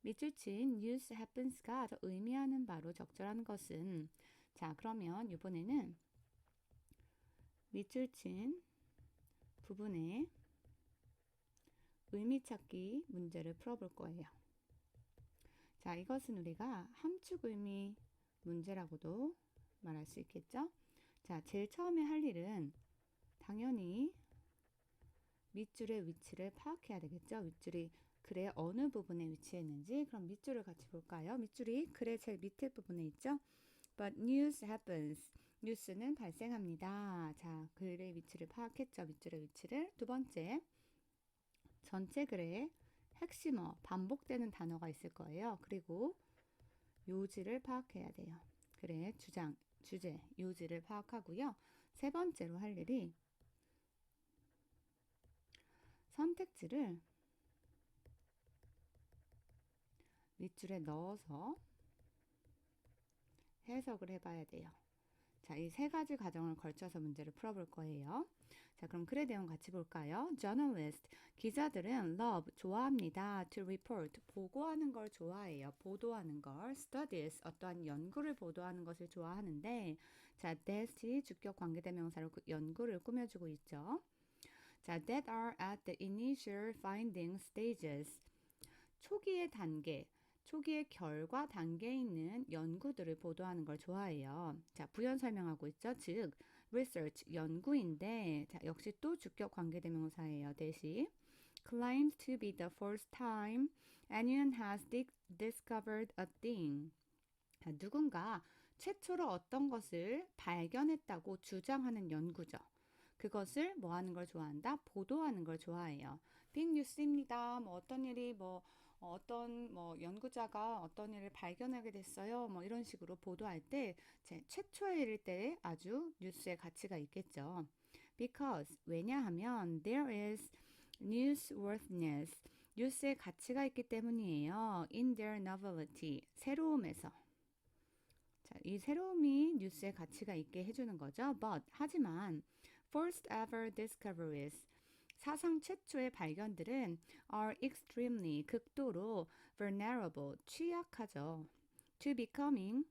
밑줄 친 news happens가 더 의미하는 바로 적절한 것은 자 그러면 이번에는 밑줄 친 부분에 의미 찾기 문제를 풀어볼 거예요. 자 이것은 우리가 함축 의미 문제라고도 말할 수 있겠죠. 자 제일 처음에 할 일은 당연히 밑줄의 위치를 파악해야 되겠죠. 밑줄이 글의 어느 부분에 위치했는지. 그럼 밑줄을 같이 볼까요? 밑줄이 글의 제일 밑에 부분에 있죠. But news happens. 뉴스는 발생합니다. 자, 글의 위치를 파악했죠. 밑줄의 위치를. 두 번째, 전체 글의 핵심어, 반복되는 단어가 있을 거예요. 그리고 요지를 파악해야 돼요. 글의 주장, 주제, 요지를 파악하고요. 세 번째로 할 일이 선택지를 밑줄에 넣어서 해석을 해봐야 돼요. 자, 이 세 가지 과정을 걸쳐서 문제를 풀어볼 거예요. 자, 그럼 글의 내용 같이 볼까요? Journalist, 기자들은 love, 좋아합니다. To report, 보고하는 걸 좋아해요. 보도하는 걸. Studies, 어떠한 연구를 보도하는 것을 좋아하는데 자, that, 주격 관계대명사로 그 연구를 꾸며주고 있죠. 자, that are at the initial finding stages. 초기의 단계, 초기의 결과 단계에 있는 연구들을 보도하는 걸 좋아해요. 자, 부연 설명하고 있죠. 즉, research, 연구인데, 자, 역시 또 주격 관계대명사예요. 대시. claims to be the first time anyone has discovered a thing. 자, 누군가 최초로 어떤 것을 발견했다고 주장하는 연구죠. 그것을 뭐 하는 걸 좋아한다? 보도하는 걸 좋아해요. 빅뉴스입니다. 뭐 어떤 일이 어떤 연구자가 어떤 일을 발견하게 됐어요. 뭐 이런 식으로 보도할 때 최초의 일일 때 아주 뉴스의 가치가 있겠죠. Because 왜냐하면 there is newsworthiness. 뉴스의 가치가 있기 때문이에요. In their novelty. 새로움에서. 자, 이 새로움이 뉴스의 가치가 있게 해주는 거죠. But 하지만 first ever discoveries 사상 최초의 발견들은 are extremely 극도로 vulnerable 취약하죠. To becoming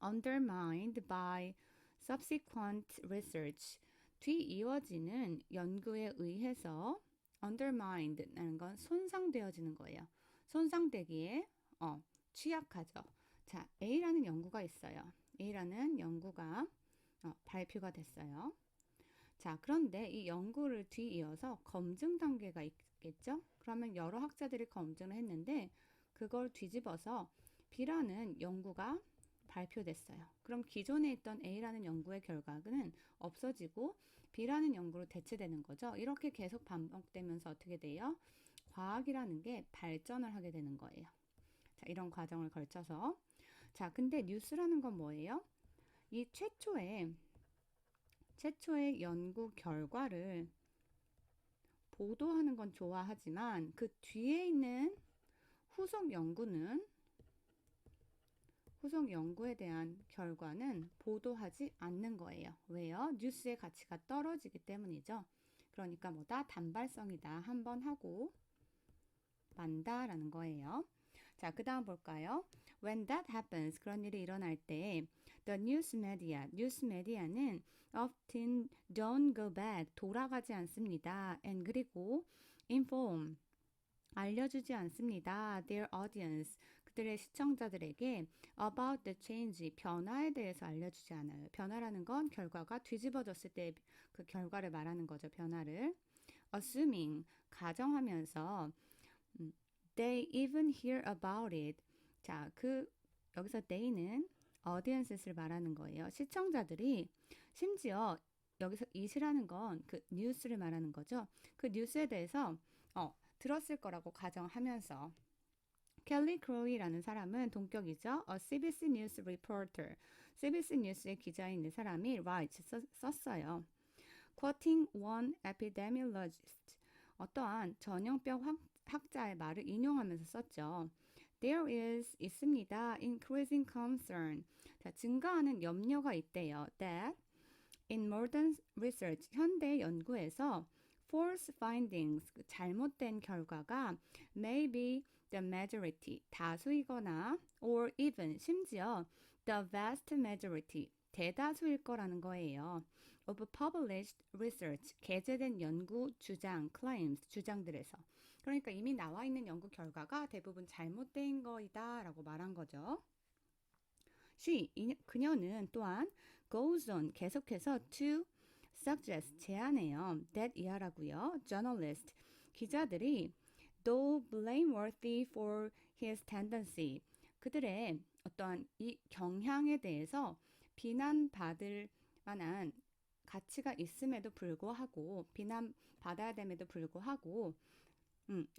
undermined by subsequent research 뒤이어지는 연구에 의해서 undermined라는 건 손상되어지는 거예요. 손상되기에 취약하죠. 자, A라는 연구가 있어요. A라는 연구가 발표가 됐어요. 자, 그런데 이 연구를 뒤이어서 검증 단계가 있겠죠? 그러면 여러 학자들이 검증을 했는데 그걸 뒤집어서 B라는 연구가 발표됐어요. 그럼 기존에 있던 A라는 연구의 결과는 없어지고 B라는 연구로 대체되는 거죠. 이렇게 계속 반복되면서 어떻게 돼요? 과학이라는 게 발전을 하게 되는 거예요. 자, 이런 과정을 걸쳐서 자, 근데 뉴스라는 건 뭐예요? 이 최초의 연구 결과를 보도하는 건 좋아하지만 그 뒤에 있는 후속 연구에 대한 결과는 보도하지 않는 거예요. 왜요? 뉴스의 가치가 떨어지기 때문이죠. 그러니까 뭐다? 단발성이다. 한번 하고 만다라는 거예요. 자, 그 다음 볼까요? When that happens, 그런 일이 일어날 때 the news media는 often don't go back, 돌아가지 않습니다. and 그리고 inform, 알려주지 않습니다. their audience, 그들의 시청자들에게 about the change, 변화에 대해서 알려주지 않아요. 변화라는 건 결과가 뒤집어졌을 때 그 결과를 말하는 거죠. 변화를. assuming, 가정하면서 They even hear about it. 자, 여기서 they는 audience를 말하는 거예요. 시청자들이 심지어 여기서 it이라는 건 그 뉴스를 말하는 거죠. 그 뉴스에 대해서 들었을 거라고 가정하면서 켈리 크로이라는 사람은 동격이죠. A CBC News reporter. CBC 뉴스의 기자인 이 사람이 write 썼어요. Quoting one epidemiologist. 어떠한 전염병 학자의 말을 인용하면서 썼죠. There is 있습니다. Increasing concern. 자, 증가하는 염려가 있대요. That in modern research 현대 연구에서 false findings 잘못된 결과가 may be the majority, 다수이거나 or even 심지어 the vast majority, 대다수일 거라는 거예요. of published research, 게재된 연구 주장, claims, 주장들에서. 그러니까 이미 나와 있는 연구 결과가 대부분 잘못된 거이다 라고 말한 거죠. 그녀는 또한 goes on, 계속해서 to suggest, 제안해요. that 이하라고요. journalist, 기자들이 though blameworthy for his tendency, 그들의 어떠한 이 경향에 대해서 비난받을 만한 가치가 있음에도 불구하고, 비난받아야 됨에도 불구하고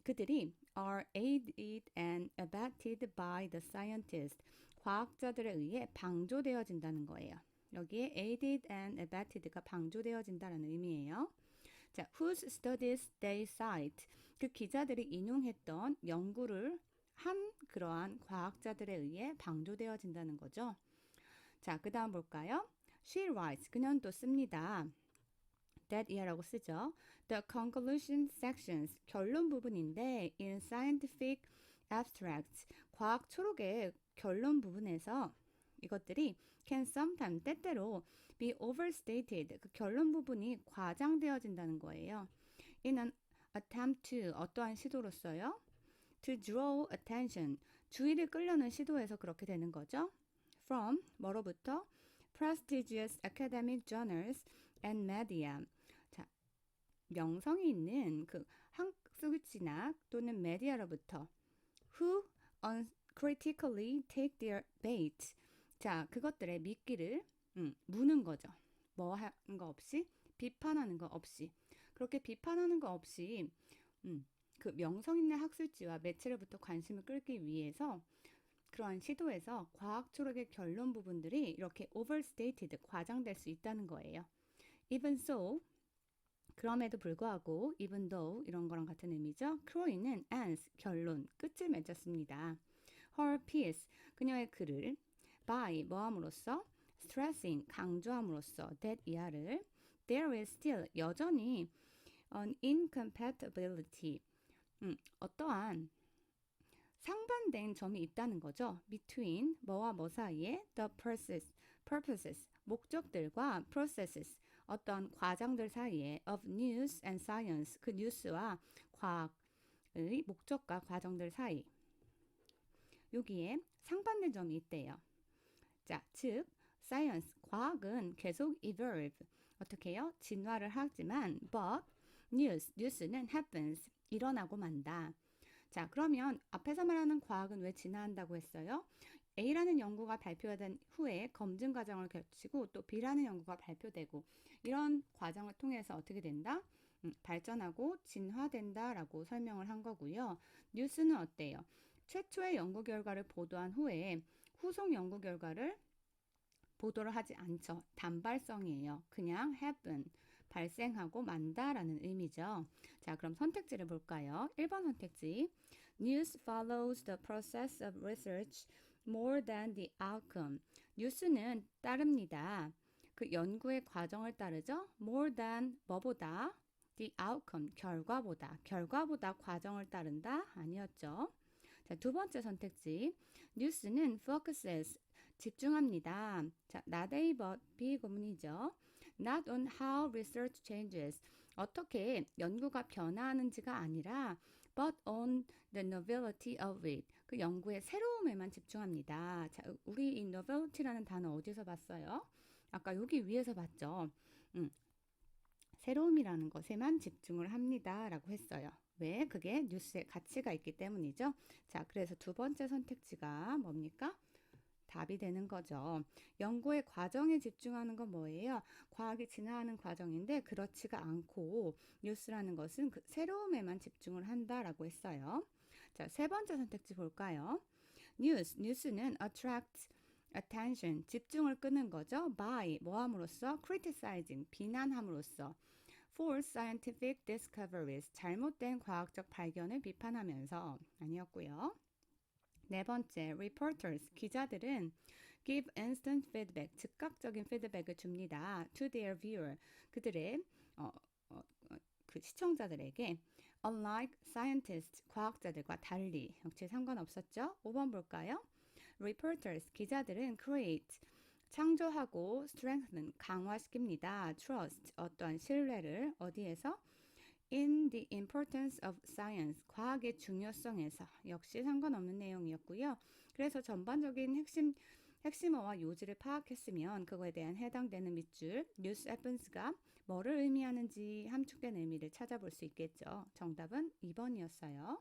그들이 are aided and abetted by the scientist, 과학자들에 의해 방조되어진다는 거예요. 여기에 aided and abetted가 방조되어진다는 의미예요. 자, whose studies they cite, 그 기자들이 인용했던 연구를 한 그러한 과학자들에 의해 방조되어진다는 거죠. 자, 그 다음 볼까요? She writes, 그녀는 또 씁니다. that 이하라고 쓰죠. The conclusion sections, 결론 부분인데 in scientific abstracts, 과학 초록의 결론 부분에서 이것들이 can sometimes, 때때로 be overstated, 그 결론 부분이 과장되어진다는 거예요. in an attempt to, 어떠한 시도로서요? to draw attention, 주의를 끌려는 시도에서 그렇게 되는 거죠. from, 뭐로부터? prestigious academic journals and media. 자, 명성이 있는 그 학술 진학 또는 메디아로부터 who uncritically take their bait. 자, 그것들의 미끼를 무는 거죠. 뭐 하는 거 없이, 비판하는 거 없이. 그렇게 비판하는 거 없이 그 명성 있는 학술지와 매체로부터 관심을 끌기 위해서 그러한 시도에서 과학 초록의 결론 부분들이 이렇게 overstated, 과장될 수 있다는 거예요. Even so, 그럼에도 불구하고, even though 이런 거랑 같은 의미죠. 크로이는 ends, 결론, 끝을 맺었습니다. Her piece, 그녀의 글을 by, 뭐함으로써? stressing, 강조함으로써 that 이하를 there is still, 여전히 an incompatibility, 어떠한 상반된 점이 있다는 거죠. between, 뭐와 뭐 사이에 the purposes, 목적들과 processes, 어떤 과정들 사이에 of news and science, 그 뉴스와 과학의 목적과 과정들 사이, 여기에 상반된 점이 있대요. 자, 즉 science, 과학은 계속 evolve, 어떻게 해요? 진화를 하지만 but 뉴스는 happens, 일어나고 만다. 자, 그러면 앞에서 말하는 과학은 왜 진화한다고 했어요? A라는 연구가 발표된 후에 검증 과정을 거치고 또 B라는 연구가 발표되고 이런 과정을 통해서 어떻게 된다? 발전하고 진화된다라고 설명을 한 거고요. 뉴스는 어때요? 최초의 연구 결과를 보도한 후에 후속 연구 결과를 보도를 하지 않죠. 단발성이에요. 그냥 happen, 발생하고 만다라는 의미죠. 자, 그럼 선택지를 볼까요? 1번 선택지. News follows the process of research more than the outcome. 뉴스는 따릅니다. 그 연구의 과정을 따르죠. more than, 뭐보다? the outcome, 결과보다 과정을 따른다? 아니었죠. 자, 두 번째 선택지. 뉴스는 focuses, 집중합니다. 자, not A but B 구문이죠. Not on how research changes, 어떻게 연구가 변화하는지가 아니라 but on the novelty of it, 그 연구의 새로움에만 집중합니다. 자, 우리 이 novelty라는 단어 어디서 봤어요? 아까 여기 위에서 봤죠. 새로움이라는 것에만 집중을 합니다 라고 했어요. 왜? 그게 뉴스에 가치가 있기 때문이죠. 자, 그래서 두 번째 선택지가 뭡니까? 답이 되는 거죠. 연구의 과정에 집중하는 건 뭐예요? 과학이 진화하는 과정인데 그렇지가 않고 뉴스라는 것은 그 새로움에만 집중을 한다라고 했어요. 자, 세 번째 선택지 볼까요? 뉴스는 attract attention, 집중을 끄는 거죠. by, 뭐함으로써? criticizing, 비난함으로써. for scientific discoveries, 잘못된 과학적 발견을 비판하면서. 아니었고요. 네 번째, reporters, 기자들은 give instant feedback, 즉각적인 피드백을 줍니다. to their viewer, 그들의 그 시청자들에게 unlike scientists, 과학자들과 달리. 역시 상관없었죠? 5번 볼까요? reporters, 기자들은 create, 창조하고 strengthen, 강화시킵니다. trust, 어떠한 신뢰를 어디에서? in the importance of science, 과학의 중요성에서. 역시 상관없는 내용이었고요. 그래서 전반적인 핵심어와 요지를 파악했으면 그거에 대한 해당되는 밑줄 news happens가 뭐를 의미하는지 함축된 의미를 찾아볼 수 있겠죠. 정답은 2번이었어요.